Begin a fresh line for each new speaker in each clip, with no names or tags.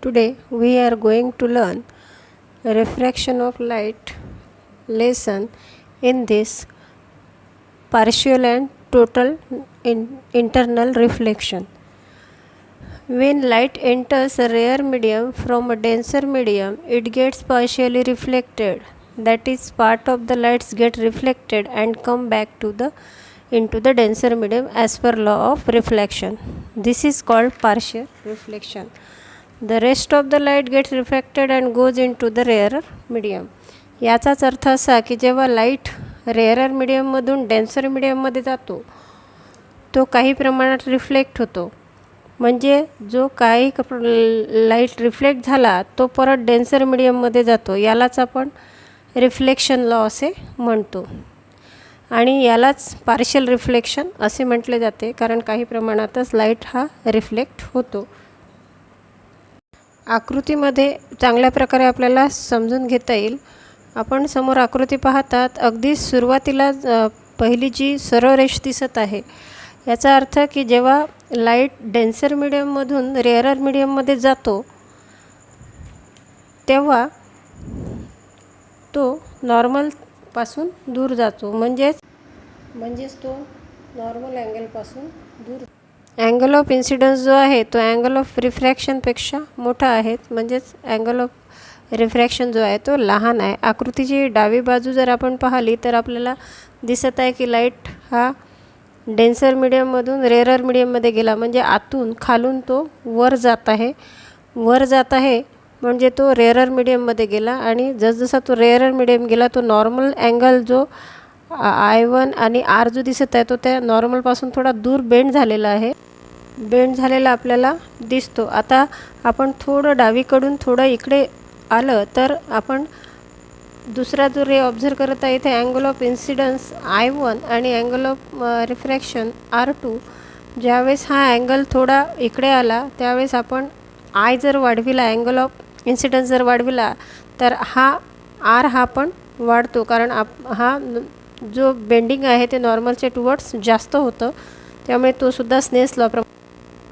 Today we are going to learn refraction of light lesson in this partial and total internal reflection. When light enters a rare medium from a denser medium, it gets partially reflected. That is, part of the lights get reflected and come back into the denser medium as per law of reflection. This is called partial reflection. The rest of the light gets refracted and goes into the rarer medium. याचाच अर्थ असा की जेव्हा light rarer मीडियममधून denser मीडियममध्ये जातो तो काही प्रमाणात रिफ्लेक्ट होतो. म्हणजे जो काही लाईट रिफ्लेक्ट झाला तो परत डेन्सर मीडियममध्ये जातो. यालाच आपण रिफ्लेक्शन लॉ असे म्हणतो आणि यालाच पार्शियल रिफ्लेक्शन असे म्हटले जाते, कारण काही प्रमाणातच लाईट हा रिफ्लेक्ट होतो. आकृतीमध्ये चांगल्या प्रकारे आपल्याला समजून घेता येईल. आपण समोर आकृती पाहतात, अगदी सुरुवातीला पहिली जी सरळ रेष दिसत आहे याचा अर्थ की जेव्हा लाईट डेन्सर मीडियममधून रेअरर मीडियममध्ये जातो तेव्हा तो नॉर्मलपासून दूर जातो. म्हणजेच तो नॉर्मल अँगलपासून दूर. अँगल ऑफ इन्सिडन्स जो आहे तो अँगल ऑफ रिफ्रॅक्शनपेक्षा मोठा आहे, म्हणजेच अँगल ऑफ रिफ्रॅक्शन जो आहे तो लहान आहे. आकृतीची डावी बाजू जर आपण पाहिली तर आपल्याला दिसत आहे की लाईट हा डेन्सर मीडियममधून रेअरर मीडियममध्ये गेला, म्हणजे आतून खालून तो वर जात आहे म्हणजे तो रेअरर मीडियममध्ये गेला. आणि जसजसा तो रेअरर मीडियम गेला तो नॉर्मल अँगल जो I1 आणि R जो दिसत आहे तो त्या नॉर्मलपासून थोडा दूर बेंड झालेला आपल्याला दिसतो. आता आपण थोडं डावीकडून थोडं इकडे आलं तर आपण दुसरा जो रे ऑब्झर्व करत आहे इथे अँगल ऑफ इन्सिडन्स I1 आणि अँगल ऑफ रिफ्रॅक्शन R2. ज्यावेळेस हा अँगल थोडा इकडे आला त्यावेळेस आपण I जर वाढविला, अँगल ऑफ इन्सिडन्स जर वाढविला तर हा R हा पण वाढतो, कारण हा जो बेंडिंग आहे ते नॉर्मलच्या टुवर्ड्स जास्त होतं, त्यामुळे तो सुद्धा स्नेल्स लॉ.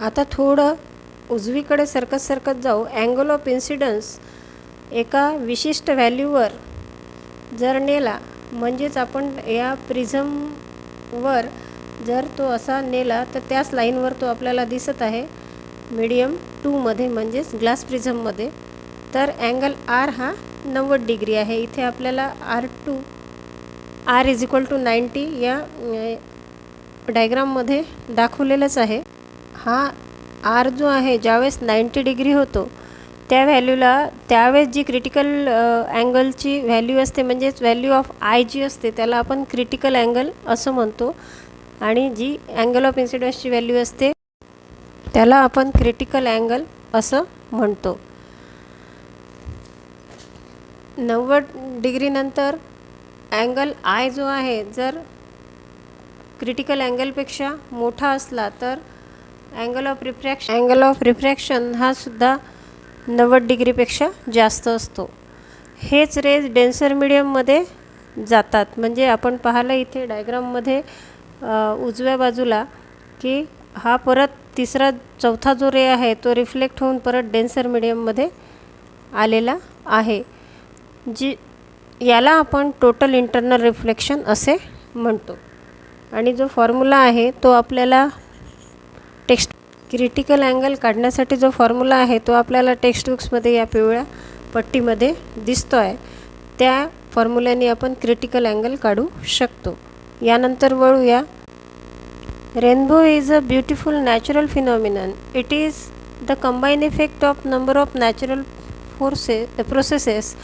आता थोडं उजवीकडे सरकत जाऊ. अँगल ऑफ इन्सिडन्स एका विशिष्ट व्हॅल्यूवर जर नेला, म्हणजेच आपण या प्रिझमवर जर तो असा नेला तर त्याच लाईनवर तो आपल्याला दिसत आहे मीडियम 2मध्ये, म्हणजेच ग्लास प्रिझममध्ये. तर अँगल R हा 90 डिग्री आहे. इथे आपल्याला R = 90 या डायग्राममध्ये दाखवलेलंच आहे. हा R जो आहे ज्यावेळेस 90 डिग्री होतो त्या व्हॅल्यूला त्यावेळेस जी क्रिटिकल अँगलची व्हॅल्यू असते, म्हणजेच व्हॅल्यू ऑफ I जी असते त्याला आपण क्रिटिकल अँगल असं म्हणतो, आणि जी अँगल ऑफ इन्सिडन्सची व्हॅल्यू असते त्याला आपण क्रिटिकल अँगल असं म्हणतो. 90 डिग्रीनंतर अँगल I जो आहे जर क्रिटिकल अँगलपेक्षा मोठा असला तर अँगल ऑफ रिफ्रॅक्शन हा सुद्धा 90 डिग्रीपेक्षा जास्त असतो. हेच रेज डेन्सर मीडियममध्ये जातात. म्हणजे आपण पाहिलं इथे डायग्राममध्ये उजव्या बाजूला की हा परत चौथा जो रे आहे तो रिफ्लेक्ट होऊन परत डेन्सर मीडियममध्ये आलेला आहे, याला आपण टोटल इंटरनल रिफ्लेक्शन असे म्हणतो. आणि जो फॉर्म्युला आहे तो आपल्याला क्रिटिकल अँगल काढण्यासाठी जो फॉर्म्युला आहे तो आपल्याला टेक्स्टबुक्समध्ये या पिवळ्या पट्टीमध्ये दिसतो आहे. त्या फॉर्म्युल्याने आपण क्रिटिकल अँगल काढू शकतो. यानंतर वळूया. Rainbow is a beautiful natural phenomenon. It is the combine effect of number of natural processes.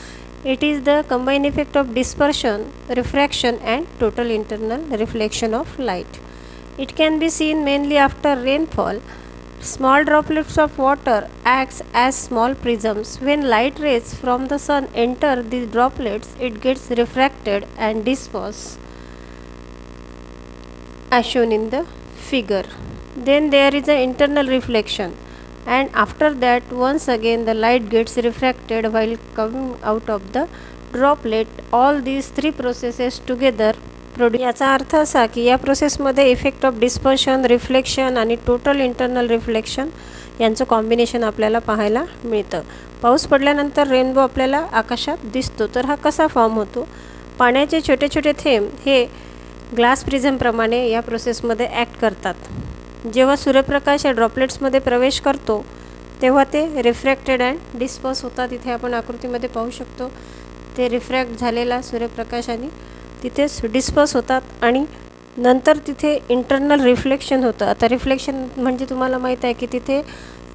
It is the combined effect of dispersion, refraction and total internal reflection of light. It can be seen mainly after rainfall. Small droplets of water acts as small prisms. When light rays from the sun enter these droplets, it gets refracted and dispersed, as shown in the figure. Then there is an internal reflection, and after that once again the light gets refracted while coming out of the droplet. All these three processes together याचा अर्थ असा की या प्रोसेसमध्ये effect of dispersion, reflection आणि total internal reflection यांचं combination आपल्याला पाहायला मिळतं. पाऊस पडल्यानंतर रेनबो आपल्याला आकाशात दिसतो. तर हा कसा फॉर्म होतो? पाण्याचे छोटे छोटे थेंब हे ग्लास प्रिझमप्रमाणे या प्रोसेसमध्ये ॲक्ट करतात. जेव्हा सूर्यप्रकाश या ड्रॉपलेट्समध्ये प्रवेश करतो तेव्हा ते रिफ्रॅक्टेड अँड डिस्पर्स होतात. इथे आपण आकृतीमध्ये पाहू शकतो ते रिफ्रॅक्ट झालेला सूर्यप्रकाश आणि तिथेच डिस्पर्स होतात आणि नंतर तिथे इंटरनल रिफ्लेक्शन होतं. आता रिफ्लेक्शन म्हणजे तुम्हाला माहीत आहे की तिथे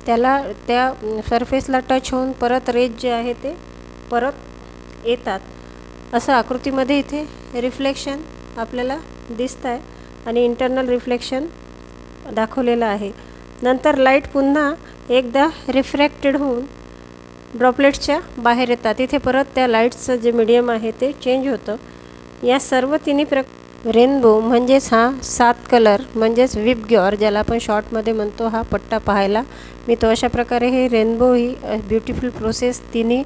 त्याला त्या सरफेसला टच होऊन परत रेज जे आहे ते परत येतात. असं आकृतीमध्ये इथे रिफ्लेक्शन आपल्याला दिसतं आहे आणि इंटरनल रिफ्लेक्शन दाखवलेलं आहे. नंतर लाईट पुन्हा एकदा रिफ्रॅक्टेड होऊन ड्रॉपलेट्सच्या बाहेर येतात. तिथे परत त्या लाईट्सचं जे मीडियम आहे ते चेंज होतं. या सर्व तिन्ही रेनबो म्हणजेच हा 7 कलर म्हणजेच विबग्योर ज्याला आपण शॉर्टमध्ये म्हणतो हा पट्टा पाहायला मिळतो. अशा प्रकारे हे रेनबो ही ब्युटिफुल प्रोसेस तिन्ही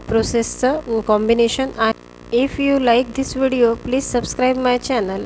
प्रोसेसचं कॉम्बिनेशन आहे. If you like this video please subscribe my channel.